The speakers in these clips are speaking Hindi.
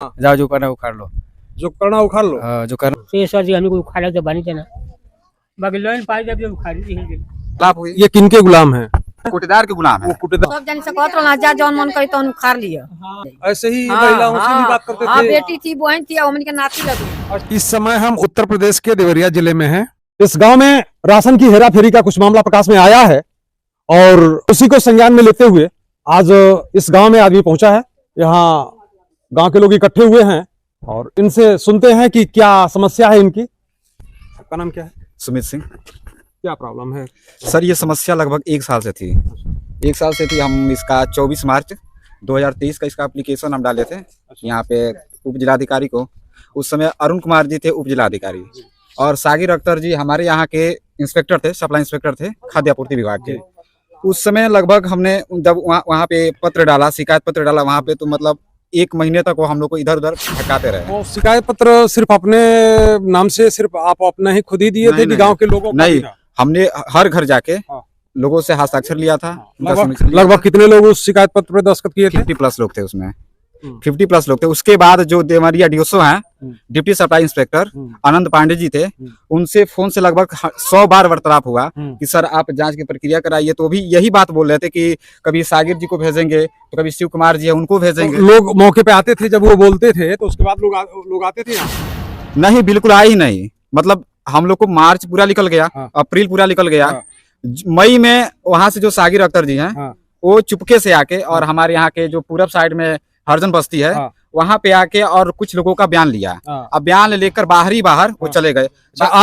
जाओ जो करना उखाड़ लो, जो करना उखाड़ लो। जो करना। तो ये सर जी हमें को उखाड़ा तो बनी देना बाकी लोन पाई जब जो उखाड़ी थी लाभ हुई। ये किनके गुलाम है? कोटेदार के गुलाम है। वो कुटेदार सब जन से कहत रहा जा जौन मन करी तो उखाड़ लिया। ऐसे ही महिलाओं से भी बात करते हाँ, थे। बेटी थी बहन थी और के नाती लगी। इस समय हम उत्तर प्रदेश के देवरिया जिले में हैं। इस गांव में राशन की हेराफेरी का कुछ मामला प्रकाश में आया है और उसी को संज्ञान में लेते हुए आज इस गांव में आदमी पहुंचा है। यहाँ गांव के लोग इकट्ठे हुए हैं और इनसे सुनते हैं कि क्या समस्या है इनकी। आपका नाम क्या है? सुमित सिंह। क्या प्रॉब्लम है सर ये समस्या लगभग 1 साल से थी। 1 साल से थी। हम इसका 24 मार्च 2023 का इसका एप्लीकेशन हम डाले थे यहाँ पे उप जिलाधिकारी को। उस समय अरुण कुमार जी थे उप जिलाधिकारी और सागिर अख्तर जी हमारे यहाँ के इंस्पेक्टर थे, सप्लाई इंस्पेक्टर थे खाद्य आपूर्ति विभाग के। उस समय लगभग हमने जब वहाँ पे पत्र डाला, शिकायत पत्र डाला वहाँ पे, तो मतलब 1 महीने तक वो हम लोग को इधर उधर भटकाते रहे। वो शिकायत पत्र सिर्फ अपने नाम से सिर्फ आप अपना ही खुद ही दिए थे कि गांव के लोगों को? नहीं, हमने हर घर जाके लोगों से हस्ताक्षर लिया था। लगभग कितने लोग उस शिकायत पत्र पर दस्तखत किए थे? 50+ लोग थे उसमें, 50+ लोग थे। उसके बाद जो देवरिया डीओसओ हैं, डिप्टी सप्लाई इंस्पेक्टर आनंद पांडे जी थे, उनसे फोन से लगभग 100 बार वार्तालाप हुआ कि सर आप जांच की प्रक्रिया कराइए। तो भी यही बात बोल रहे थे कि कभी सागिर जी को भेजेंगे तो कभी शिव कुमार जी है उनको भेजेंगे। लोग मौके पे आते थे जब वो बोलते थे तो उसके बाद लोग आते थे यहाँ? नहीं, बिल्कुल आए ही नहीं। मतलब हम लोग को मार्च पूरा निकल गया, अप्रैल पूरा निकल गया, मई में वहां से जो सागिर अख्तर जी हैं वो चुपके से आके और हमारे यहाँ के जो पूरब साइड में हरजन बस्ती है वहां पे आके और कुछ लोगों का बयान लिया। अब बयान लेकर बाहर वो चले गए।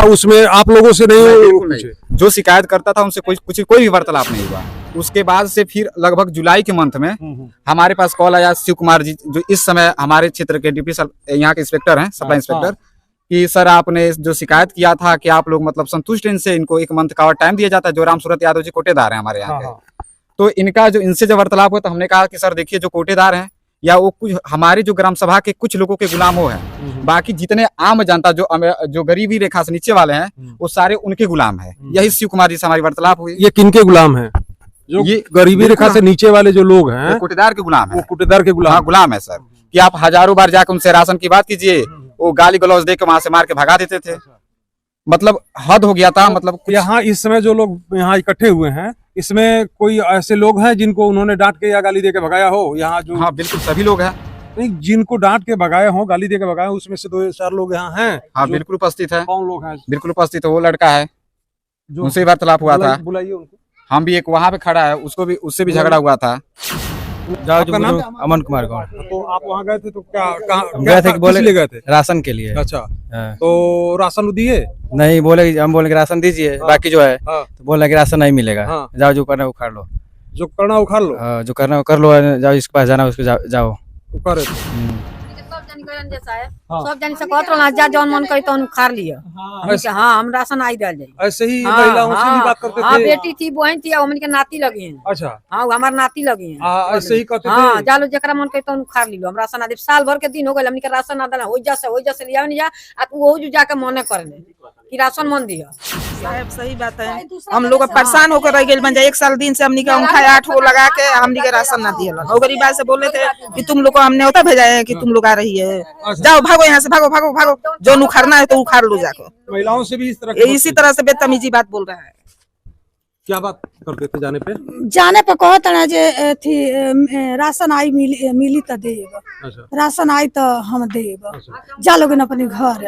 उसमें आप लोगों से नहीं? जो शिकायत करता था उनसे कोई भी वार्तालाप नहीं हुआ। उसके बाद से फिर लगभग जुलाई के मंथ में हमारे पास कॉल आया शिव कुमार जी जो इस समय हमारे क्षेत्र के डिप्टी यहाँ के इंस्पेक्टर हैं, सप्लाई इंस्पेक्टर, कि सर आपने जो शिकायत किया था कि आप लोग मतलब संतुष्ट, इनसे इनको 1 मंथ का और टाइम दिया जाता है। जो राम सूरत यादव जी कोटेदार हैं हमारे यहाँ के। तो इनका जो इनसे जब वार्तालाप हुआ तो हमने कहा कि सर देखिए जो कोटेदार हैं या वो कुछ हमारे जो ग्राम सभा के कुछ लोगों के गुलाम हो हैं, बाकी जितने आम जनता जो गरीबी रेखा से नीचे वाले हैं वो सारे उनके गुलाम है। यही शिव कुमार जी से हमारी वार्तालाप हुई। ये किनके गुलाम है? जो ये गरीबी रेखा से नीचे वाले जो लोग हैं कोटेदार के गुलाम है। वो कोटेदार के गुलाम? हाँ, गुलाम है सर। कि आप हजारों बार जाकर उनसे राशन की बात कीजिए, वो गाली गलौज दे के वहां से मार के भगा देते थे। मतलब हद हो गया था। मतलब यहाँ इस समय जो लोग यहाँ इकट्ठे हुए हैं इसमें कोई ऐसे लोग हैं जिनको उन्होंने डांट के या गाली दे के भगाया हो यहाँ जो? हाँ बिल्कुल, सभी लोग हैं। नहीं, जिनको डांट के भगाए हो, गाली दे के भगाए हो, उसमें से 2-4 लोग यहाँ हैं? हाँ बिल्कुल उपस्थित है। कौन लोग हैं? बिल्कुल उपस्थित है। वो लड़का है उनसे वार्तालाप हुआ था। बुलाइए उनको। हम भी एक वहाँ पे खड़ा है, उससे भी झगड़ा हुआ था। जाओ जो अमन कुमार गौड़। तो आप वहाँ गए थे तो क्या गए थे? बोले गए थे राशन के लिए। अच्छा, तो राशन दिए? नहीं, हम बोले कि राशन दीजिए, बाकी जो है तो बोला कि राशन नहीं मिलेगा। जाओ जो करना उखाड़ लो, जो करना उखाड़ लो। जो करना कर लो, जाओ इसके पास जाना उसको जाओ उखाड़। सब जन से कहत रहा जा जौन मन करी तो उखाड़ लिया। हाँ, हम राशन आई डाल जाए। ऐसे ही महिलाओं से भी बात करते थे? हाँ, बेटी थी बहन थी और के नाती लगी हैं। अच्छा, हाँ, हमारे नाती लगी हैं। ऐसे ही कहते थे? हाँ, जालो जरा मन करी तो उखाड़ लियो, हम राशन आदि साल भर के दिन हो गए हमनी के राशन आदा हो जैसे लिया नहीं जा वो जाके मने कर ले कि राशन मन दिया। साहब सही बात है। हम लोग परेशान होकर रह गए बन जाए। 1 साल दिन से हमनी का उनका 8 हो लगा के हमनी के राशन ना दिया। और गरीब से बोले थे कि तुम लोग को हमने होता भेजा है कि तुम लोग आ रही है, जाओ भागो यहाँ से, भागो जो उखाड़ना है तो उखाड़ लो जाकर। महिलाओं से भी इसी तरह से बेतमीजी बात बोल रहा है। क्या बात करते थे? जाने पे कहत ना जे थी राशन आई मिली तो देब। अच्छा। राशन आई तो हम देब। जा लोगन अपने घर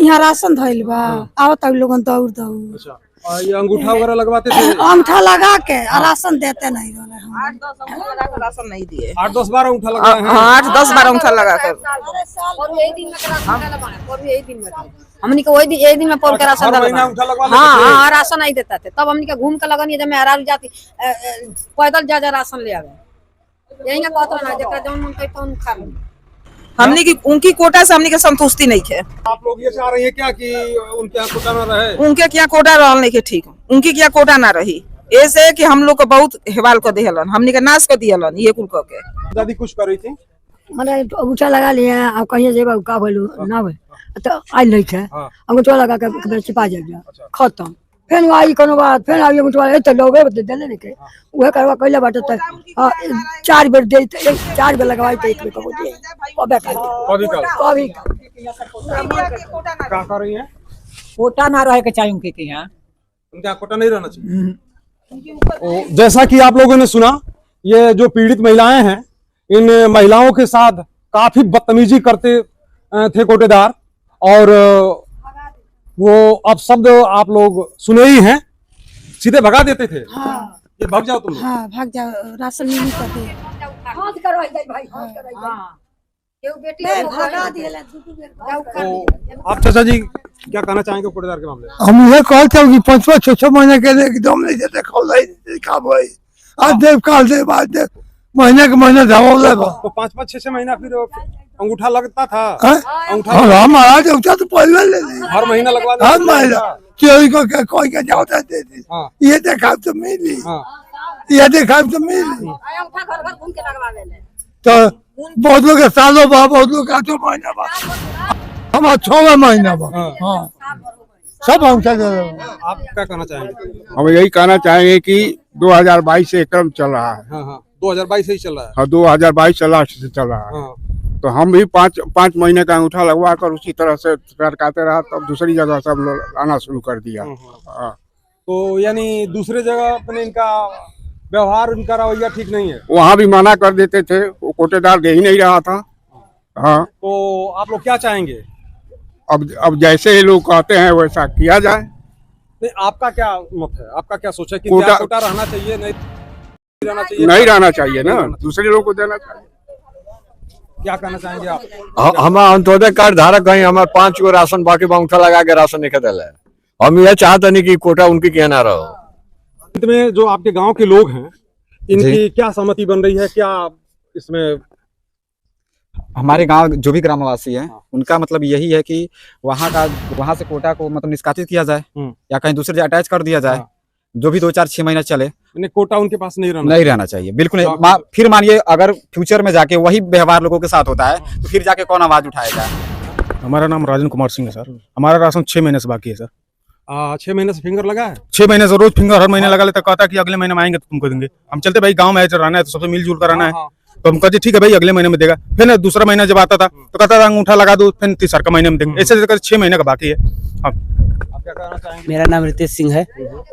यहाँ राशन धइल बा, आओ तब लोगन दौड़। अच्छा, ये अंगूठा वगैरह लगवाते थे? अंगूठा लगा के राशन देते नहीं रहले। 8-10 राशन नहीं दिए। 8-10 बार अंगूठा लगा है? 8-10 बार अंगूठा लगा कर हमनी के वही दिन में पोल के राशन हाँ राशन नहीं देता थे। तब हमनी के घूम के लगन जब मैं हरारू जाती पैदल जा राशन ले आवे। यही कहत ना जरा जौन मन करी तो खा लो। हमनी की उनकी कोटा से हमनी के संतुष्टि नहीं है। आप लोग ये चाह रही है क्या कि उनके यहाँ कोटा ना रहे? उनके क्या कोटा रहल नहीं के ठीक, उनकी क्या कोटा ना रही। ऐसे कि हम लोग को बहुत हेवाल कर दिहलन, हमनी के नाश कर दिहलन। ये कुल के दादी कुछ कर रही थी? मैंने अंगूठा लगा लिया। अब कहीं जेबा का बोलू ना भाई तो आई नहीं है। अंगूठा लगा के छिपा जाएगा, खत्म। फिर आई कोनो बात फिर आई मुझे वाले तो लोगे बदले देले नहीं के वह करवा कइला बात त हां 4 बेर दे 4 बेर लगवाई त एक बेर को दे कबे कभी क्या कर रही है? कोटा ना रहे के चाहिए उनके यहाँ। उनके यहाँ कोटा नहीं रहना चाहिए। जैसा कि आप लोगों ने सुना, ये जो पीड़ित महिलाएं हैं, इन महिलाओं के साथ काफी बदतमीजी करते थे कोटेदार, और वो अब शब्द आप लोग सुने ही हैं, सीधे भगा देते थे। हां ये भाग जाओ तुम। हां भाग जाओ, राशन नहीं करते। हाथ करवाई जाई भाई, हाथ करवाई जाई केहू बेटी भगा दिएला तो आप चाचा जी क्या कहना चाहेंगे कोटेदार के मामले में? हम ये कहते हैं कि 5-6 महीने के लिए एकदम नहीं देते भाई, आज देव काल देव आज देव महीने के महीने धावा तो 5-6 महीना फिर अंगूठा लगता था। अंगूठा महाराज तो पहले ले ली, हर महीना लगवा हर महीना कोई का जाता देती, ये देखा तो मिली, ये देखा तो मिली। अंगूठा घर घर घूम के लगवा लेले तो बहुत लोग सालों बाद, बहुत लोग 8 महीना बाद, हम 6वां महीना बाद। हाँ सब अंगूठा दे रहे। आप क्या कहना चाहेंगे? हम यही कहना चाहेंगे कि 2022 से क्रम चल रहा है। हाँ 2022 से ही चल रहा है। हाँ 2022 से लास्ट से चल रहा है। तो हम भी 5 महीने का अंगूठा लगवा कर उसी तरह से करकाते रहा, तब दूसरी जगह सब लोग आना शुरू कर दिया। हाँ। तो यानी दूसरे जगह अपने इनका व्यवहार, इनका रवैया ठीक नहीं है। वहाँ भी मना कर देते थे, वो कोटेदार दे ही नहीं रहा था। हाँ तो आप लोग क्या चाहेंगे? अब जैसे ये लोग कहते हैं वैसा किया जाए। नहीं, आपका क्या मत है, आपका क्या सोचा कि कोटा कोटा रहना चाहिए, नहीं रहना चाहिए? नहीं रहना चाहिए ना, दूसरे लोग को देना चाहिए। क्या कहना चाहेंगे आप? हम अंत्योदय कार्ड धारक हैं, हमारे 5 गो राशन बाकी अंगूठा लगा के राशन नहीं दिला। हम ये चाहते नहीं कि कोटा उनकी क्या ना रहो। अंत में जो आपके गांव के लोग हैं, इनकी क्या सहमति बन रही है? क्या इसमें हमारे गांव जो भी ग्रामवासी हैं, उनका मतलब यही है कि वहां से कोटा को मतलब निष्कासित किया जाए या कहीं दूसरे जगह अटैच कर दिया जाए, जो भी 2-4-6 महीना चले। कोटा उनके पास नहीं रहना चाहिए बिल्कुल नहीं। फिर मानिए अगर फ्यूचर में जाके वही व्यवहार लोगों के साथ होता है तो फिर जाके कौन आवाज उठाएगा? हमारा नाम राजन कुमार सिंह है सर। हमारा राशन 6 महीने से बाकी है सर। 6 महीने से फिंगर लगा है। 6 महीने से रोज फिंगर हर महीने लगा लेता, कहता कि अगले महीने में आएंगे तो तुमको देंगे। हम चलते भाई गाँव में रहना है तो सबसे मिलजुल कर रहना है, तो हम कहते ठीक है भाई अगले महीने में देगा। फिर दूसरा महीना जब आता था तो कहता था अंगूठा लगा दो, फिर तीसरा महीने में देंगे। ऐसे 6 महीने का बाकी है। मेरा नाम रितेश सिंह है।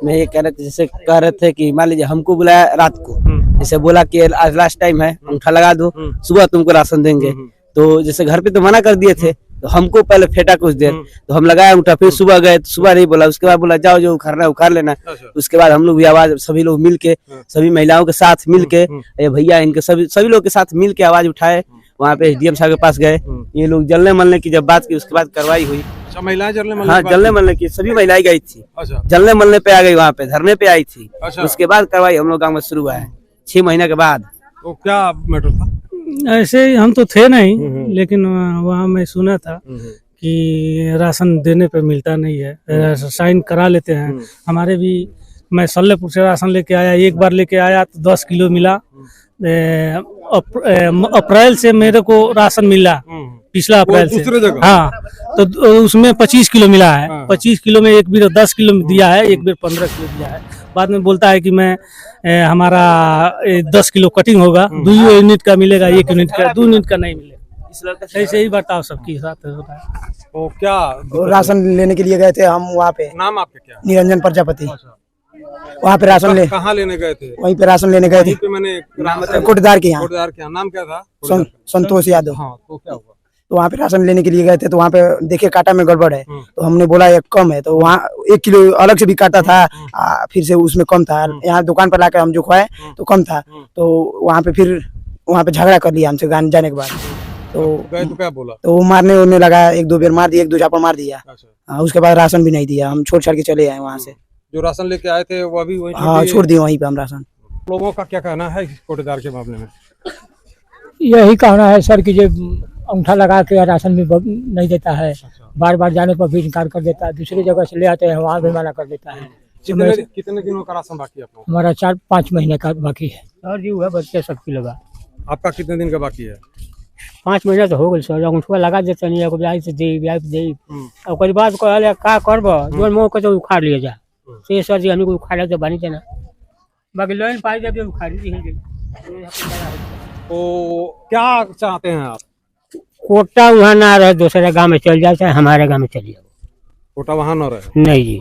मैं ये कह रहे थे, जैसे कह रहे थे कि मान लीजिए हमको बुलाया रात को, जैसे बोला कि आज लास्ट टाइम है, अंगूठा लगा दो, सुबह तुमको राशन देंगे। तो जैसे घर पे तो मना कर दिए थे, तो हमको पहले फेंटा कुछ देर, तो हम लगाया अंगूठा, फिर सुबह गए तो सुबह नहीं बोला, उसके बाद बोला जाओ जो उखाड़ना है उखाड़ लेना। उसके बाद हम लोग भी आवाज, सभी लोग मिल के, सभी महिलाओं के साथ मिल के, भैया इनके सभी लोग के साथ मिल के आवाज उठाए। वहाँ पे एसडीएम साहब के पास गए, ये लोग जलने मलने की जब बात की, उसके बाद कार्रवाई हुई। महिलाएं हाँ जलने मलने की सभी महिलाएं गई थी। जलने मलने पे आ गई, वहाँ पे धरने पे आई थी। उसके बाद कार्रवाई हम लोग गाँव में शुरू हुआ है 6 महीने के बाद। तो क्या मैटर था? ऐसे हम तो थे नहीं, लेकिन वहाँ मैं सुना था कि राशन देने पे मिलता नहीं है, साइन करा लेते हैं। हमारे भी, मैं सल्लेपुर से राशन लेके आया, एक बार लेके आया तो 10 किलो मिला। अप्रैल से मेरे को राशन मिला, पिछला अप्रैल से। हाँ तो उसमें 25 किलो मिला है। 25 किलो में एक बेर 10 किलो दिया है, एक बेर 15 किलो दिया है। बाद में बोलता है कि मैं हमारा 10 किलो कटिंग होगा, 2 यूनिट का मिलेगा, 1 यूनिट का, 2 यूनिट का नहीं मिलेगा। ऐसे ही बर्ताव सबके साथ होता है। तो क्या राशन लेने के लिए गए थे हम वहाँ पे। नाम आपका क्या? निरंजन प्रजापति। वहाँ पे राशन कहाँ लेने गए थे? वहीं पे राशन लेने गए थे, कोटेदार के यहाँ। कोटेदार के यहाँ नाम क्या था? संतोष यादव। हाँ तो क्या हुआ? तो वहाँ पे राशन लेने के लिए गए थे, तो वहाँ पे देखे काटा में गड़बड़ है, तो हमने बोला ये कम है, तो वहाँ 1 किलो अलग से भी काटा था, फिर से उसमें कम था। यहाँ दुकान पर लाकर हम जो खुआए तो कम था, तो वहाँ पे फिर वहाँ पे झगड़ा कर लिया हमसे जाने के बाद। तो गए तो क्या बोला? तो वो मारने उन्हें लगा, 1-2 बार मार दिया, 1-2 झापड़ मार दिया। उसके बाद राशन भी नहीं दिया, हम छोड़ छाड़ के चले आए वहाँ से। जो राशन लेके आए थे वो अभी वहीं हाँ छोड़ दिए वहीं पे हम राशन। लोगों का क्या कहना है कोटेदार के मामले में? यही कहना है सर कि जो अंगूठा लगा के राशन भी नहीं देता है, बार बार जाने पर भी इनकार कर देता है, दूसरी जगह से ले आते हैं वहाँ भी मना कर देता है। कितने दिनों का राशन बाकी है आपको? हमारा 4-5 महीने का बाकी है। और जी हुआ बच्चे सबकी लगा। आपका कितने दिन का बाकी है? 5 महीना तो हो गए सर। अंगूठा लगा देते नहीं, ब्याज से दे, ब्याज दे, और कोई बात का करब जो मुँह को तो उखाड़ लिया जा। तो ये सर जी हमें को उखाड़ा तो बनी देना बाकी लोन पाई जब उखाड़ी दी है तो क्या चाहते हैं आप? कोटा वहाँ ना रहे, दूसरे गांव में चल जाए, चाहे हमारे गांव में चलिए। कोटा वहाँ न रहे। नहीं जी।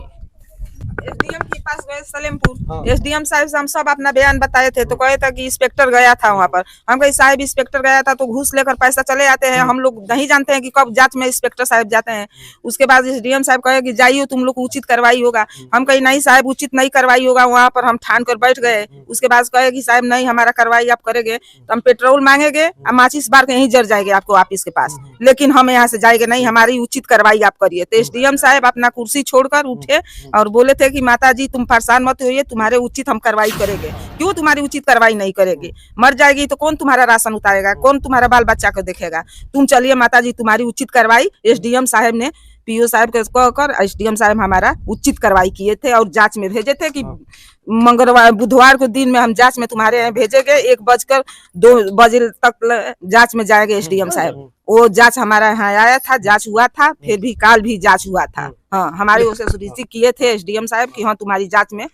एसडीएम के पास गए सलेमपुर, एसडीएम साहब से हम सब अपना बयान बताए थे, तो कहे था कि इंस्पेक्टर गया था वहाँ पर। हम कहे साहब इंस्पेक्टर गया था तो घूस लेकर पैसा चले आते हैं, हम लोग नहीं जानते हैं कि कब जांच में इंस्पेक्टर साहब जाते हैं। उसके बाद एसडीएम साहब कहे कि जाइए तुम लोग को उचित कार्रवाई होगा। हम कहे नहीं साहब उचित नहीं कार्रवाई होगा, वहाँ पर हम ठान कर बैठ गए। उसके बाद कहे कि साहब नहीं हमारा कार्रवाई आप करेंगे तो हम पेट्रोल मांगेंगे और माचिस बार के यहीं जर जाएंगे आपको ऑफिस के पास, लेकिन हम यहाँ से जाएंगे नहीं, हमारी उचित कार्रवाई आप करिए। तो एसडीएम साहब अपना कुर्सी छोड़कर उठे और बोले थे कि माता जी तुम परेशान मत होइए, तुम्हारे उचित हम कार्रवाई करेंगे। क्यों तुम्हारी उचित कार्रवाई नहीं करेगी? मर जाएगी तो कौन तुम्हारा राशन उतारेगा, कौन तुम्हारा बाल बच्चा को देखेगा? तुम चलिए माता जी तुम्हारी उचित कार्रवाई। एसडीएम साहब ने पीओ साहब को कहकर एसडीएम साहब हमारा उचित कार्रवाई किए थे और जांच में भेजे थे कि मंगलवार बुधवार को दिन में हम जांच में तुम्हारे यहाँ भेजेंगे, 1:02 तक जांच में जाएंगे एसडीएम साहब। वो जांच हमारा यहाँ आया था, जांच हुआ था, फिर भी काल भी जांच हुआ था। हाँ हमारे ओर से सुनिश्चित किए थे एसडीएम साहब कि हाँ तुम्हारी जांच में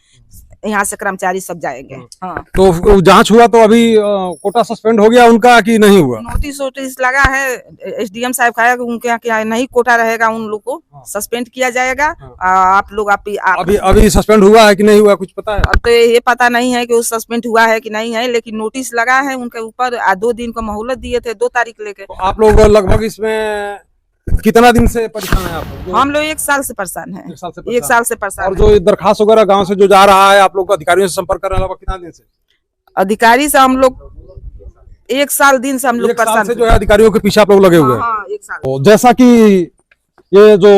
यहाँ से कर्मचारी सब जाएंगे। हाँ तो जांच हुआ तो अभी कोटा सस्पेंड हो गया उनका कि नहीं हुआ? नोटिस वोटिस लगा है, एसडीएम साहब कहा उनके यहाँ क्या नहीं कोटा रहेगा, उन लोग को सस्पेंड किया जाएगा। आप लोग अभी सस्पेंड हुआ है कि नहीं हुआ कुछ पता है? तो ये पता नहीं है कि वो सस्पेंड हुआ है कि नहीं है, लेकिन नोटिस लगा है उनके ऊपर। 2 दिन का मोहलत दिए थे, 2 तारीख लेके। तो आप लोग लगभग इसमें कितना दिन से परेशान है आप लोग? हम लोग 1 साल से परेशान है। 1 साल से परेशान। और जो दरखास्त वगैरह गांव से जो जा रहा है आप लोग अधिकारियों से संपर्क कर रहे हैं कितना दिन से? अधिकारी से हम लोग 1 साल दिन से हम लोग परेशान से जो है अधिकारियों के पीछे आप लोग लगे हुए हैं। हाँ 1 साल। तो जैसा कि ये जो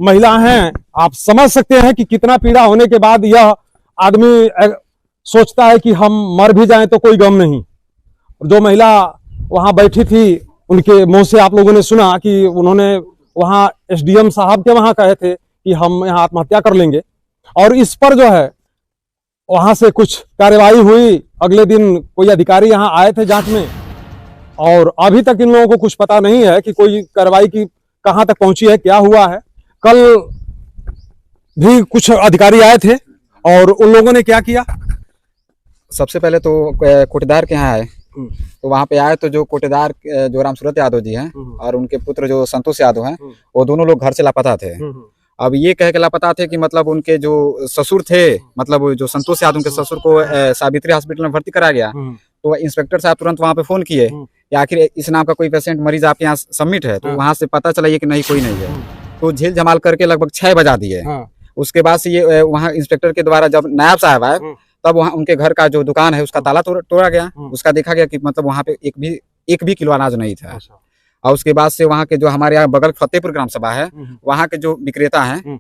महिला हैं आप समझ सकते हैं कि कितना पीड़ा होने के बाद यह आदमी सोचता है कि हम मर भी जाएं तो कोई गम नहीं। जो महिला वहां बैठी थी उनके मुंह से आप लोगों ने सुना कि उन्होंने वहां एसडीएम साहब के वहां कहे थे कि हम यहाँ आत्महत्या कर लेंगे, और इस पर जो है वहां से कुछ कार्यवाही हुई। अगले दिन कोई अधिकारी यहाँ आए थे जांच में, और अभी तक इन लोगों को कुछ पता नहीं है कि कोई कार्रवाई की कहां तक पहुंची है, क्या हुआ है। कल भी कुछ अधिकारी आए थे और उन लोगों ने क्या किया? सबसे पहले तो कोटेदार के यहाँ आए, तो वहाँ पे आए तो जो कोटेदार जो रामसूरत यादव जी हैं और उनके पुत्र जो संतोष यादव हैं, वो दोनों लोग घर से लापता थे। अब ये कह के लापता थे कि मतलब उनके जो ससुर थे, मतलब जो संतोष यादव के ससुर को सावित्री हॉस्पिटल में भर्ती कराया गया। तो इंस्पेक्टर साहब तुरंत वहाँ पे फोन किए कि आखिर इस नाम का कोई पेशेंट मरीज आपके यहाँ सबमिट है। तो वहाँ से पता चला ये कि नहीं कोई नहीं है। तो झेल जमाल करके लगभग 6 बजा दिए। उसके बाद से ये वहाँ इंस्पेक्टर के द्वारा जब नायब साहब आए तब वहाँ उनके घर का जो दुकान है उसका ताला तोड़ा गया। उसका देखा गया कि मतलब वहाँ पे एक भी किलो अनाज नहीं था। और उसके बाद से वहाँ के जो हमारे यहाँ बगल फतेहपुर ग्राम सभा है, वहाँ के जो विक्रेता हैं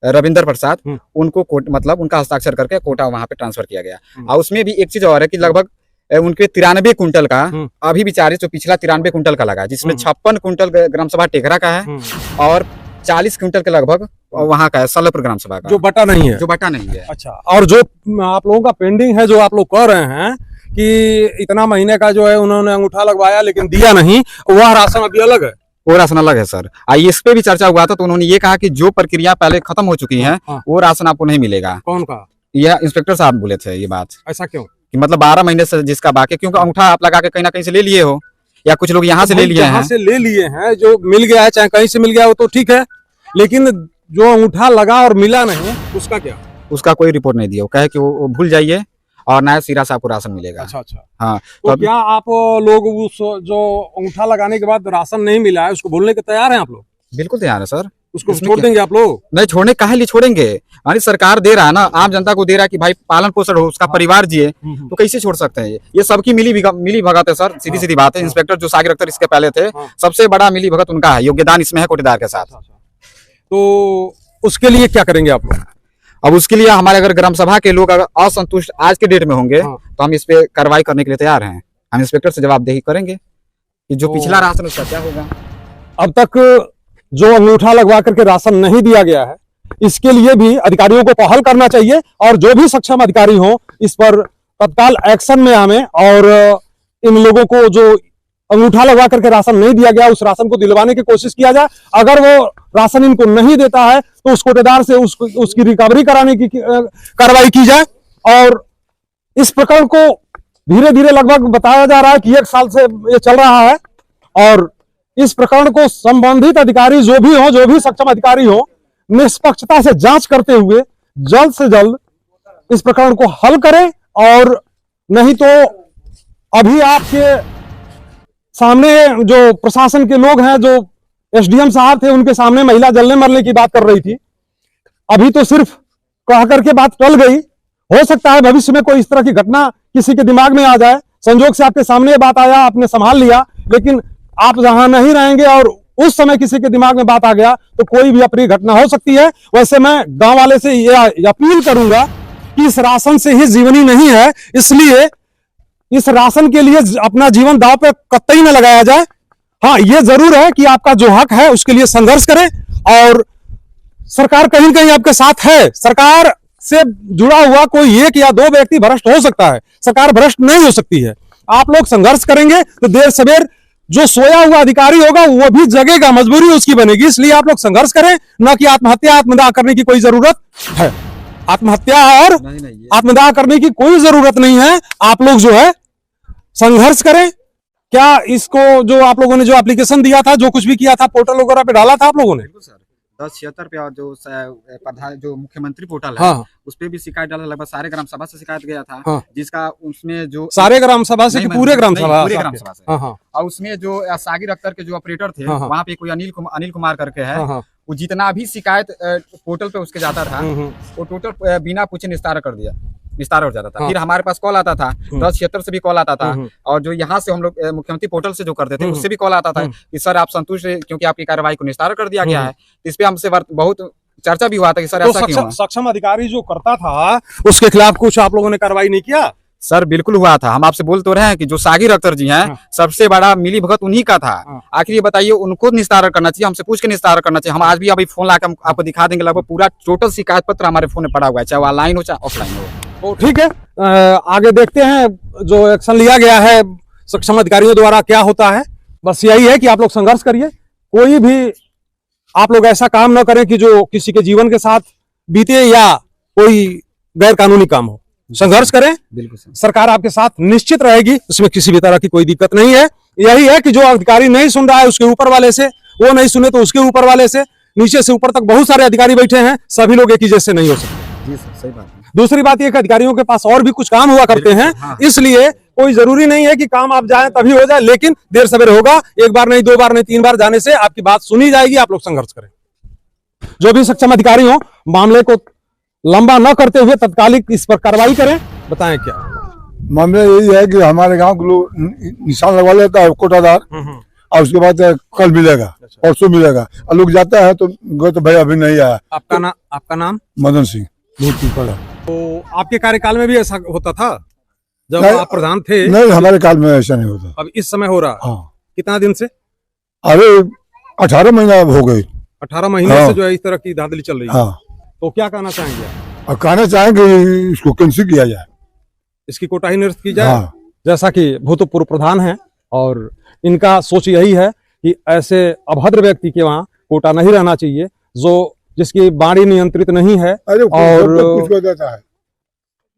रविंदर प्रसाद, उनको मतलब उनका हस्ताक्षर करके कोटा वहाँ पे ट्रांसफर किया गया। और उसमें भी एक चीज और है कि लगभग उनके 93 कुंटल का अभी विचारे जो पिछला 93 कुंटल का लगा, जिसमें 56 कुंटल ग्राम सभा टेकरा का है और 40 क्विंटल के लगभग वहाँ का है सल्लभपुर ग्राम सभा का, जो बटा नहीं है। अच्छा, और जो आप लोगों का पेंडिंग है, जो आप लोग कह रहे हैं कि इतना महीने का जो है उन्होंने अंगूठा लगवाया लेकिन दिया नहीं, वह राशन अभी अलग है? वो राशन अलग है सर। इस पे भी चर्चा हुआ था तो उन्होंने ये कहा कि जो प्रक्रिया पहले खत्म हो चुकी है वो राशन आपको नहीं मिलेगा। कौन का? यह इंस्पेक्टर साहब बोले थे ये बात। ऐसा क्यों? कि मतलब 12 महीने से जिसका बाकी, क्योंकि अंगूठा आप लगा के कहीं ना कहीं से ले लिए हो, या कुछ लोग यहाँ से ले लिए हैं। से ले लिए हैं, जो मिल गया है चाहे कहीं से मिल गया हो तो ठीक है, लेकिन जो अंगूठा लगा और मिला नहीं उसका क्या? उसका कोई रिपोर्ट नहीं दिया। वो कहे कि वो भूल जाइए और नया सिरा से आपको राशन मिलेगा। अच्छा। हाँ, तो क्या आप लोग उस जो अंगूठा लगाने के बाद राशन नहीं मिला है उसको भूलने के तैयार हैं आप लोग? बिल्कुल तैयार है सर। उसको छोड़ देंगे आप लोग? नहीं, छोड़ने काहे लिए छोड़ेंगे? यानी सरकार दे रहा है ना, आम जनता को दे रहा है कि भाई पालन पोषण हो, उसका परिवार जिए, तो कैसे छोड़ सकते हैं? ये सबकी मिली भगत है सर, सीधी सीधी बात है। इंस्पेक्टर जो सागिर अख्तर इसके पहले थे, सबसे बड़ा मिली भगत उनका है, योगदान इसमें है कोटेदार के साथ। तो उसके लिए क्या करेंगे आप लोग? अब उसके लिए हमारे अगर ग्राम सभा के लोग अगर असंतुष्ट आज के डेट में होंगे तो हम इस पे कार्रवाई करने के लिए तैयार हैं। हम इंस्पेक्टर से जवाबदेही करेंगे कि जो पिछला राशन उसका क्या होगा। अब तक जो अंगूठा लगवा करके राशन नहीं दिया गया है, इसके लिए भी अधिकारियों को पहल करना चाहिए और जो भी सक्षम अधिकारी हो इस पर तत्काल एक्शन में आवे और इन लोगों को जो अंगूठा लगवा करके राशन नहीं दिया गया उस राशन को दिलवाने की कोशिश किया जाए। अगर वो राशन इनको नहीं देता है तो उस कोटेदार से उसकी रिकवरी कराने की कार्रवाई की जाए। और इस प्रकरण को धीरे धीरे लगभग बताया जा रहा है कि 1 साल से ये चल रहा है और इस प्रकरण को संबंधित अधिकारी जो भी सक्षम अधिकारी हो, निष्पक्षता से जांच करते हुए जल्द से जल्द इस प्रकरण को हल करें। और नहीं तो अभी आपके सामने जो प्रशासन के लोग हैं, जो एसडीएम साहब थे, उनके सामने महिला जलने मरने की बात कर रही थी। अभी तो सिर्फ कह करके बात टल गई। हो सकता है भविष्य में कोई इस तरह की घटना किसी के दिमाग में आ जाए, संजोग से आपके सामने बात आया, आपने संभाल लिया, लेकिन आप जहां नहीं रहेंगे और उस समय किसी के दिमाग में बात आ गया तो कोई भी अप्रिय घटना हो सकती है। वैसे मैं गांव वाले से ये अपील करूंगा कि इस राशन से ही जीवनी नहीं है, इसलिए इस राशन के लिए अपना जीवन दांव पे कतई न लगाया जाए। हाँ, ये जरूर है कि आपका जो हक है उसके लिए संघर्ष करें और सरकार कहीं न कहीं आपके साथ है। सरकार से जुड़ा हुआ कोई 1 या 2 व्यक्ति भ्रष्ट हो सकता है, सरकार भ्रष्ट नहीं हो सकती है। आप लोग संघर्ष करेंगे तो देर सवेर जो सोया हुआ अधिकारी होगा वो भी जगेगा, मजबूरी उसकी बनेगी। इसलिए आप लोग संघर्ष करें, न कि आत्मदाह करने की कोई जरूरत है। आत्महत्या और आत्मदाह करने की कोई जरूरत नहीं है। आप लोग जो है संघर्ष करें। क्या इसको जो आप लोगों ने जो एप्लीकेशन दिया था, जो कुछ भी किया था, पोर्टल वगैरह पे डाला था आप लोगों ने? 1076 पे, और जो प्रधान जो मुख्यमंत्री पोर्टल है, हाँ, उस पे भी शिकायत डाला। लगभग सारे ग्राम सभा से शिकायत गया था, हाँ, जिसका उसमें जो सारे ग्राम सभा से, पूरे ग्राम सभा से, हाँ, हाँ, और उसमें जो सागिर अख्तर के जो ऑपरेटर थे, हाँ, वहाँ पे कोई अनिल कुमार करके है, हाँ, हाँ, वो जितना भी शिकायत पोर्टल पे उसके जाता था वो टोटल बिना पूछे निस्तार हो जाता था। हाँ, फिर हमारे पास कॉल आता था, 1076 से भी कॉल आता था, और जो यहाँ से हम लोग मुख्यमंत्री पोर्टल से जो करते थे उससे भी कॉल आता था कि सर आप संतुष्ट है क्योंकि आपकी कार्रवाई को निस्तार कर दिया गया है। इस पे हमसे बहुत चर्चा भी हुआ था कि सर ऐसा क्यों? सक्षम अधिकारी जो करता था उसके खिलाफ कुछ आप लोगों ने कार्रवाई नहीं किया? सर बिल्कुल हुआ था। हम आपसे बोल तो रहे हैं कि जो सागिर अख्तर जी हैं, सबसे बड़ा मिली भगत उन्हीं का था। आखिर ये बताइए, उनको निस्तारण करना चाहिए, हमसे पूछ के निस्तारण करना चाहिए। हम आज भी अभी फोन लाकर आपको दिखा देंगे, लगभग पूरा टोटल शिकायत पत्र हमारे फोन में पड़ा हुआ है, चाहे ऑनलाइन हो चाहे ऑफलाइन हो। ठीक है, आगे देखते हैं जो एक्शन लिया गया है सक्षम अधिकारियों द्वारा क्या होता है। बस यही है कि आप लोग संघर्ष करिए, कोई भी आप लोग ऐसा काम न करें कि जो किसी के जीवन के साथ बीते या कोई गैर कानूनी काम हो। संघर्ष करें, बिल्कुल सरकार आपके साथ निश्चित रहेगी, उसमें किसी भी तरह की कोई दिक्कत नहीं है। यही है कि जो अधिकारी नहीं सुन रहा है उसके ऊपर वाले से, वो नहीं सुने तो उसके ऊपर वाले से, नीचे से ऊपर तक बहुत सारे अधिकारी बैठे हैं, सभी लोग एक ही जैसे नहीं हो सकते। जी सर, सही बात है। दूसरी बात यह कि अधिकारियों के पास और भी कुछ काम हुआ करते हैं, इसलिए कोई जरूरी नहीं है कि काम आप जाएं तभी हो जाए, लेकिन देर सवेर होगा। 1 बार नहीं, 2 बार नहीं, 3 बार जाने से आपकी बात सुनी जाएगी। आप लोग संघर्ष करें, जो भी सक्षम अधिकारी हो मामले को लंबा न करते हुए तत्कालिक इस पर कार्रवाई करें। बताएं क्या मामला? यही है कि हमारे गांव के लोग निशान लगवा लेता है कोटादार, और उसके बाद कल मिलेगा, परसों मिलेगा, और लोग जाता है तो गए तो भाई अभी नहीं आया। आपका नाम? मदन सिंह। तो आपके कार्यकाल में भी ऐसा होता था जब आप प्रधान थे? नहीं, हमारे काल में ऐसा नहीं होता। अब इस समय हो रहा? हाँ। कितना दिन से? अरे 18 महीना हो गए। 18 महीने से जो है इस तरह की धांधली चल रही है। हाँ। तो क्या कहना चाहेंगे? और कहना चाहेंगे इसको कैंसिल किया जाए, इसकी कोताही निरस्त की जाए। हाँ। जैसा कि भूतपूर्व प्रधान हैं और इनका सोच यही है कि ऐसे अभद्र व्यक्ति के वहाँ कोटा नहीं रहना चाहिए, जो जिसकी वाणी नियंत्रित नहीं है और कुछ हो जाता है,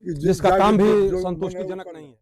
जिसका काम भी संतुष्टिजनक नहीं है।